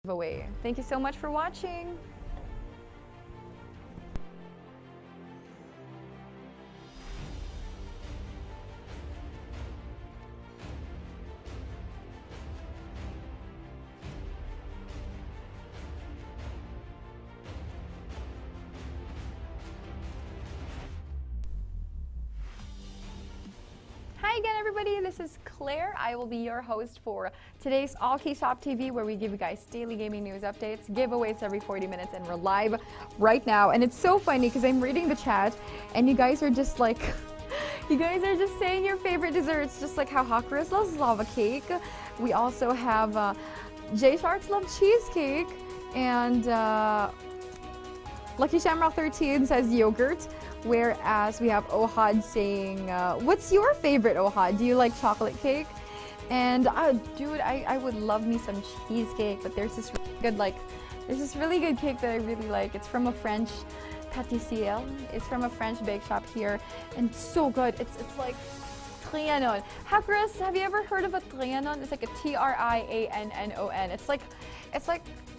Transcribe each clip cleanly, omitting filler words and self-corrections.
giveaway. Thank you so much for watching. Hi again, everybody. This is Claire. I will be your host for today's Allkeyshop TV, where we give you guys daily gaming news updates, giveaways every 40 minutes, and we're live right now. And it's so funny because I'm reading the chat, and you guys are just like, you guys are just saying your favorite desserts, just like how Hakuris loves lava cake. We also have J Sharks love cheesecake, and Lucky Shamrock 13 says yogurt. Whereas we have Ohad saying, what's your favorite, Ohad? Do you like chocolate cake? And dude, I would love me some cheesecake, but there's this really good cake that I really like. It's from a French pâtissier. It's from a French bake shop here, and it's so good. It's like Trianon. Hakuris, have you ever heard of a Trianon? It's like a Triannon.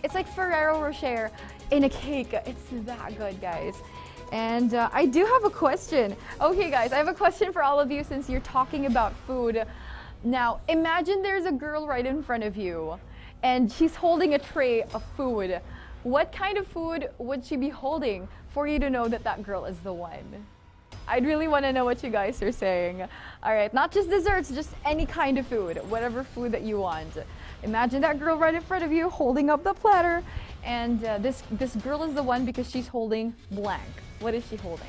It's like Ferrero Rocher in a cake. It's that good, guys. And I do have a question. Okay, guys, I have a question for all of you since you're talking about food. Now, imagine there's a girl right in front of you, and she's holding a tray of food. What kind of food would she be holding for you to know that that girl is the one? I'd really want to know what you guys are saying. All right, not just desserts, just any kind of food, whatever food that you want. Imagine that girl right in front of you holding up the platter, and this girl is the one because she's holding blank. What is she holding?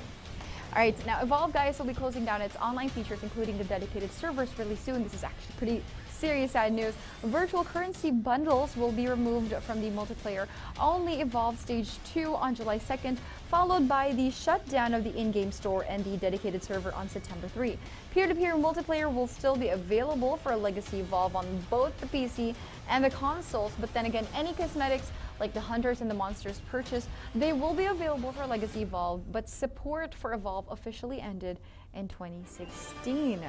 All right, now Evolve, guys, will be closing down its online features, including the dedicated servers, really soon. This is actually pretty serious sad news. Virtual currency bundles will be removed from the multiplayer only Evolve Stage 2 on July 2nd, followed by the shutdown of the in-game store and the dedicated server on September 3. Peer-to-peer multiplayer will still be available for Legacy Evolve on both the PC and the consoles, but then again, any cosmetics like the Hunters and the Monsters purchase, they will be available for Legacy Evolve, but support for Evolve officially ended in 2016.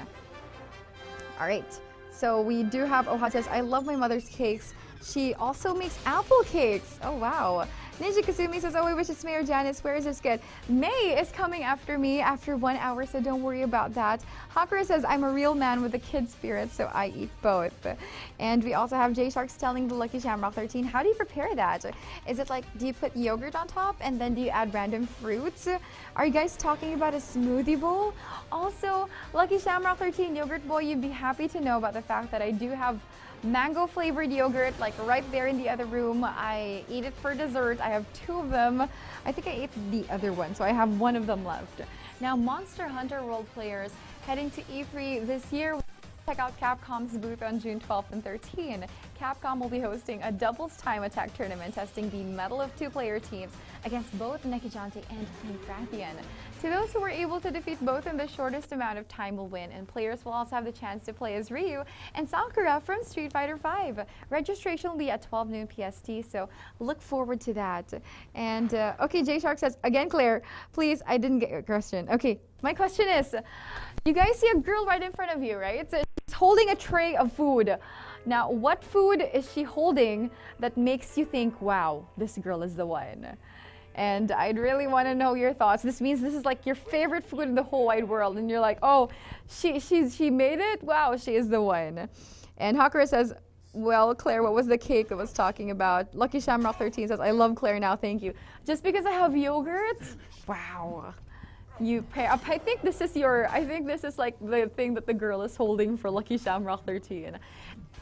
All right. So we do have, Ohad says, I love my mother's cakes. She also makes apple cakes. Oh, wow. Ninja Kasumi says, oh, I wish it's May or Janice. Where is this kid? May is coming after me after 1 hour, so don't worry about that. Hawker says, I'm a real man with a kid spirit, so I eat both. And we also have J Sharks telling the Lucky Shamrock 13, how do you prepare that? Is it like, do you put yogurt on top and then do you add random fruits? Are you guys talking about a smoothie bowl? Also, Lucky Shamrock 13 Yogurt Boy, you'd be happy to know about the fact that I do have mango flavored yogurt like right there in the other room. I eat it for dessert. I have 2 of them. I think I ate the other one, so I have 1 of them left. Now, Monster Hunter World players heading to E3 this year. Check out Capcom's booth on June 12th and 13th. Capcom will be hosting a doubles time attack tournament testing the mettle of 2-player teams against both Nekijante and Pancrathian. To those who were able to defeat both in the shortest amount of time will win, and players will also have the chance to play as Ryu and Sakura from Street Fighter V. Registration will be at 12 noon PST, so look forward to that. And okay, J Shark says, again, Claire, please, I didn't get your question. Okay, my question is, you guys see a girl right in front of you, right? So she's holding a tray of food. Now, what food is she holding that makes you think, wow, this girl is the one? And I'd really want to know your thoughts. This means this is like your favorite food in the whole wide world, and you're like, oh, she made it? Wow, she is the one. And Hakura says, well, Claire, what was the cake that was talking about? Lucky Shamrock 13 says, I love Claire now, thank you. Just because I have yogurt? Wow. You pay up. I think this is like the thing that the girl is holding for Lucky Shamrock 13.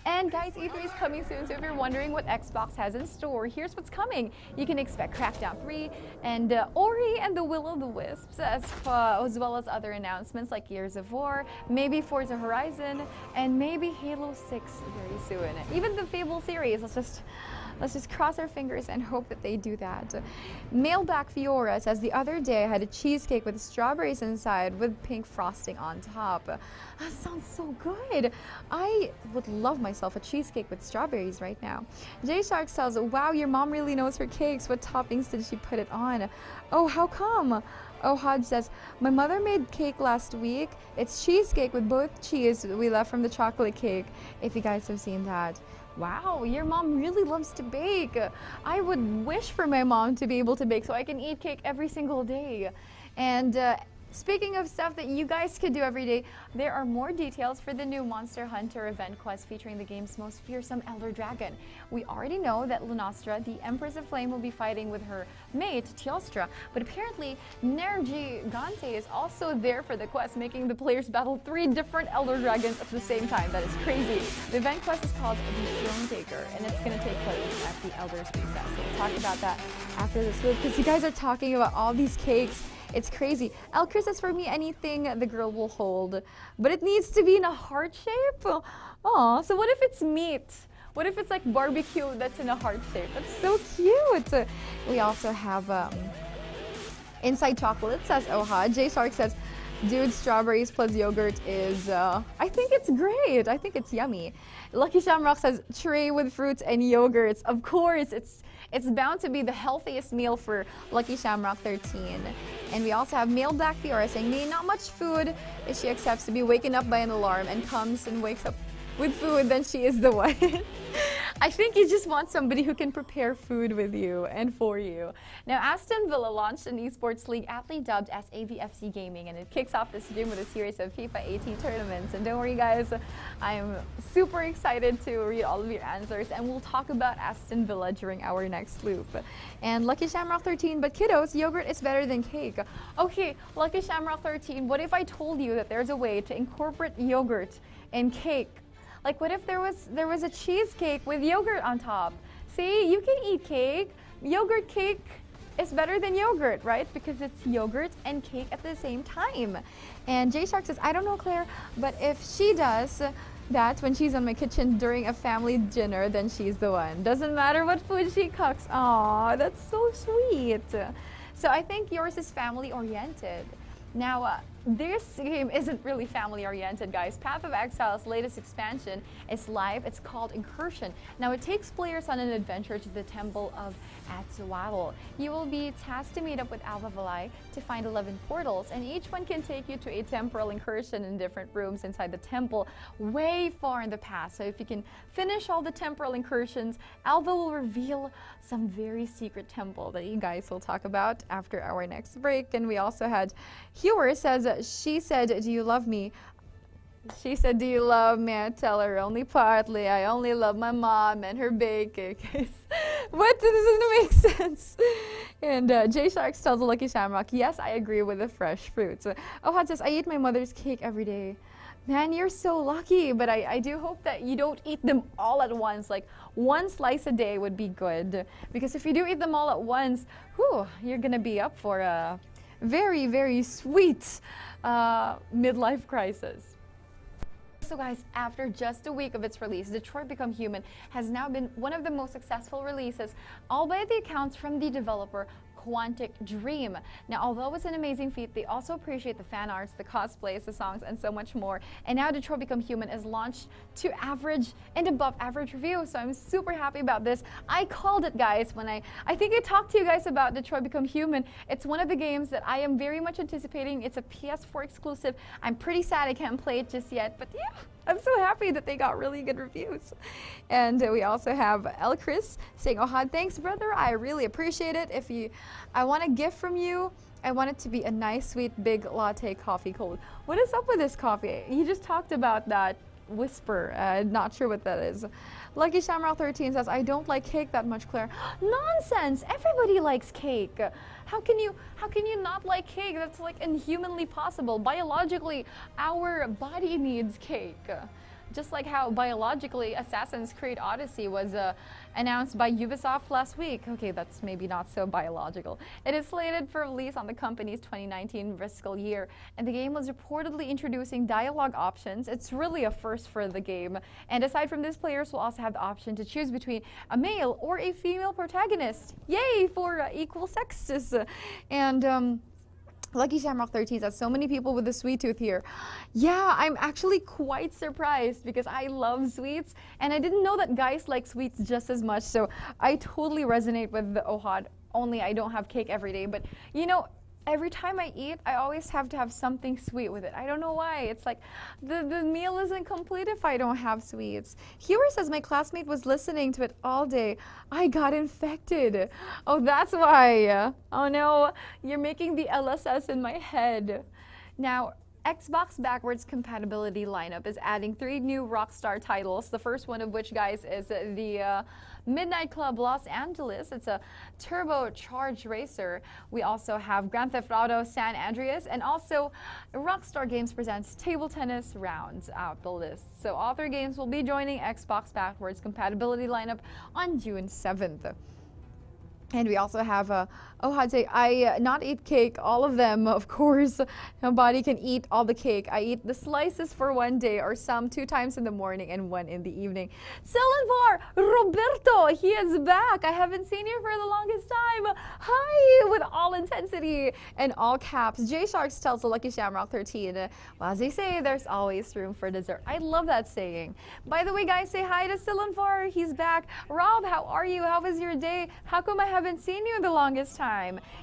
And guys, E3 is coming soon, so if you're wondering what Xbox has in store, here's what's coming. You can expect Crackdown 3 and Ori and the Will-o'-the-Wisps, as well as other announcements like Gears of War, maybe Forza Horizon, and maybe Halo 6 very soon. Even the Fable series, let's just cross our fingers and hope that they do that. Mailback Fiora says, the other day I had a cheesecake with strawberries inside with pink frosting on top. That sounds so good. I would love myself a cheesecake with strawberries right now. J Shark says, wow, your mom really knows her cakes. What toppings did she put it on? Oh, how come? Ohad says, my mother made cake last week. It's cheesecake with both cheese we left from the chocolate cake, if you guys have seen that. Wow, your mom really loves to bake. I would wish for my mom to be able to bake so I can eat cake every single day. And speaking of stuff that you guys could do every day, there are more details for the new Monster Hunter event quest featuring the game's most fearsome elder dragon. We already know that Lunastra, the Empress of Flame, will be fighting with her mate, Teostra, but apparently Nergigante is also there for the quest, making the players battle 3 different elder dragons at the same time. That is crazy. The event quest is called the Throne Taker, and it's going to take place at the Elder's Recess. So we'll talk about that after this loop, because you guys are talking about all these cakes. It's crazy. Elkris says, for me, anything the girl will hold, but it needs to be in a heart shape. Aw, so what if it's meat? What if it's like barbecue that's in a heart shape? That's so cute. We also have Inside Chocolate, says Oha. J Shark says, dude, strawberries plus yogurt is, I think it's great. I think it's yummy. Lucky Shamrock says, tray with fruits and yogurts. Of course, it's bound to be the healthiest meal for Lucky Shamrock 13. And we also have Male Black Fiora saying, me, not much food if she accepts to be waken up by an alarm and comes and wakes up with food, then she is the one. I think you just want somebody who can prepare food with you and for you. Now, Aston Villa launched an esports league aptly dubbed as AVFC Gaming, and it kicks off this June with a series of FIFA 18 tournaments. And don't worry, guys, I'm super excited to read all of your answers, and we'll talk about Aston Villa during our next loop. And Lucky Shamrock 13, but kiddos, yogurt is better than cake. Okay, Lucky Shamrock 13, what if I told you that there's a way to incorporate yogurt in cake? Like, what if there was a cheesecake with yogurt on top? See, you can eat cake. Yogurt cake is better than yogurt, right? Because it's yogurt and cake at the same time. And J Shark says, I don't know, Claire, but if she does that when she's on my kitchen during a family dinner, then she's the one. Doesn't matter what food she cooks. Aw, that's so sweet. So I think yours is family-oriented. Now, this game isn't really family-oriented, guys. Path of Exile's latest expansion is live. It's called Incursion. Now, it takes players on an adventure to the Temple of Atsuwatl. You will be tasked to meet up with Alva Valai to find 11 portals, and each one can take you to a temporal incursion in different rooms inside the temple way far in the past. So if you can finish all the temporal incursions, Alva will reveal some very secret temple that you guys will talk about after our next break. And we also had Hewer says, she said, do you love me? She said, do you love me? I tell her only partly. I only love my mom and her bake. What? This doesn't make sense. And J Sharks tells Lucky Shamrock, yes, I agree with the fresh fruits. Ohad says, I eat my mother's cake every day. Man, you're so lucky, but I do hope that you don't eat them all at once. Like, one slice a day would be good. Because if you do eat them all at once, whew, you're going to be up for a very, very sweet midlife crisis. So guys, after just a week of its release, Detroit Become Human has now been one of the most successful releases, all by the accounts from the developer Quantic Dream. Now, although it's an amazing feat, they also appreciate the fan arts, the cosplays, the songs, and so much more. And now Detroit Become Human is launched to average and above average reviews, so I'm super happy about this. I called it, guys, when I think I talked to you guys about Detroit Become Human. It's one of the games that I am very much anticipating. It's a PS4 exclusive. I'm pretty sad I can't play it just yet, but yeah, I'm so happy that they got really good reviews. And we also have Elkris saying, Ohad, thanks, brother. I really appreciate it. I want a gift from you. I want it to be a nice, sweet, big latte coffee cold. What is up with this coffee? You just talked about that whisper. Not sure what that is. Lucky Shamrock 13 says, I don't like cake that much, Claire. Nonsense! Everybody likes cake. How can you not like cake? That's like inhumanly possible. Biologically, our body needs cake. Just like how biologically Assassin's Creed Odyssey was announced by Ubisoft last week. Okay, that's maybe not so biological. It is slated for release on the company's 2019 fiscal year, and the game was reportedly introducing dialogue options. It's really a first for the game. And aside from this, players will also have the option to choose between a male or a female protagonist. Yay for equal sexes. And Lucky Shamrock 13 says, so many people with a sweet tooth here. Yeah, I'm actually quite surprised because I love sweets and I didn't know that guys like sweets just as much. So I totally resonate with the Ohad, only I don't have cake every day. But you know, every time I eat, I always have to have something sweet with it. I don't know why. It's like the meal isn't complete if I don't have sweets. Hewer says my classmate was listening to it all day. I got infected. Oh, that's why. Oh no, you're making the LSS in my head. Now, Xbox backwards compatibility lineup is adding 3 new Rockstar titles. The first one of which, guys, is the Midnight Club Los Angeles. It's a turbocharged racer. We also have Grand Theft Auto San Andreas, and also Rockstar Games presents Table Tennis rounds out the list. So all 3 games will be joining Xbox backwards compatibility lineup on June 7th. And we also have Ohade, I not eat cake, all of them, of course. Nobody can eat all the cake. I eat the slices for one day, or some 2 times in the morning and 1 in the evening. Silver, Roberto, he is back. I haven't seen you for the longest time. Hi, with all intensity and all caps. J Sharks tells the Lucky Shamrock 13, well, as they say, there's always room for dessert. I love that saying. By the way, guys, say hi to Silver. He's back. Rob, how are you? How was your day? How come I haven't seen you the longest time?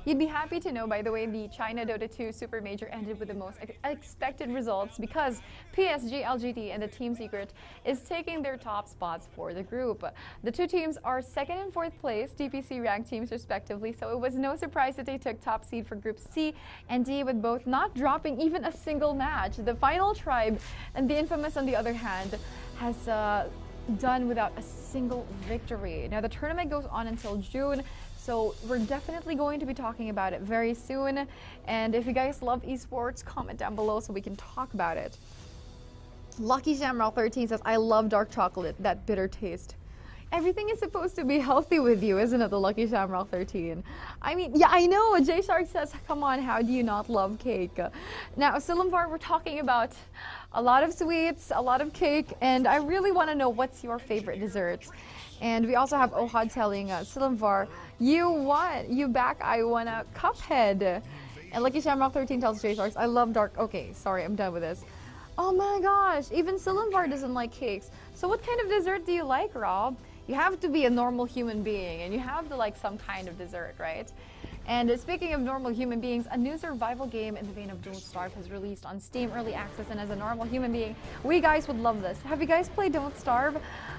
You'd be happy to know, by the way, the China Dota 2 Super Major ended with the most expected results because PSG, LGD, and the Team Secret is taking their top spots for the group. The 2 teams are 2nd and 4th place, DPC ranked teams respectively, so it was no surprise that they took top seed for Group C and D, with both not dropping even a single match. The Final Tribe and the Infamous, on the other hand, has done without a single victory. Now, the tournament goes on until June, so we're definitely going to be talking about it very soon. And if you guys love esports, comment down below so we can talk about it. Lucky Shamrock 13 says, I love dark chocolate, that bitter taste. Everything is supposed to be healthy with you, isn't it, the Lucky Shamrock 13? I mean, yeah, I know. J Shark says, come on, how do you not love cake? Now, Silumvar, we're talking about a lot of sweets, a lot of cake, and I really want to know what's your favorite dessert. And we also have Ohad telling Silumvar, you back, I want a Cuphead. And Lucky Shamrock 13 tells J Sharks, I love dark. Okay, sorry, I'm done with this. Oh my gosh, even Silumvar doesn't like cakes. So what kind of dessert do you like, Rob? You have to be a normal human being, and you have to like some kind of dessert, right? And speaking of normal human beings, a new survival game in the vein of Don't Starve has released on Steam Early Access, and as a normal human being, we guys would love this. Have you guys played Don't Starve?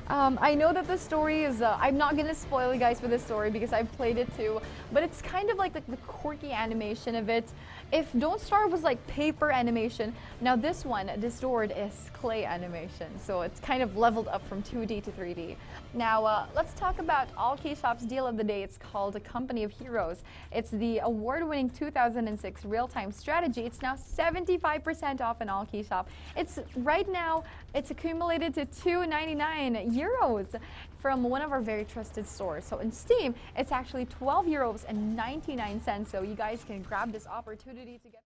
I know that the story is, I'm not going to spoil you guys for this story because I've played it too, but it's kind of like the quirky animation of it. If Don't Starve was like paper animation, now this one, Distorted, is clay animation, so it's kind of leveled up from 2D to 3D. Now, let's talk about Allkeyshop's deal of the day. It's called A Company of Heroes. It's the award-winning 2006 real-time strategy. It's now 75% off in Allkeyshop. It's right now, it's accumulated to €2.99 from one of our very trusted stores. So in Steam, it's actually €12.99. So you guys can grab this opportunity to get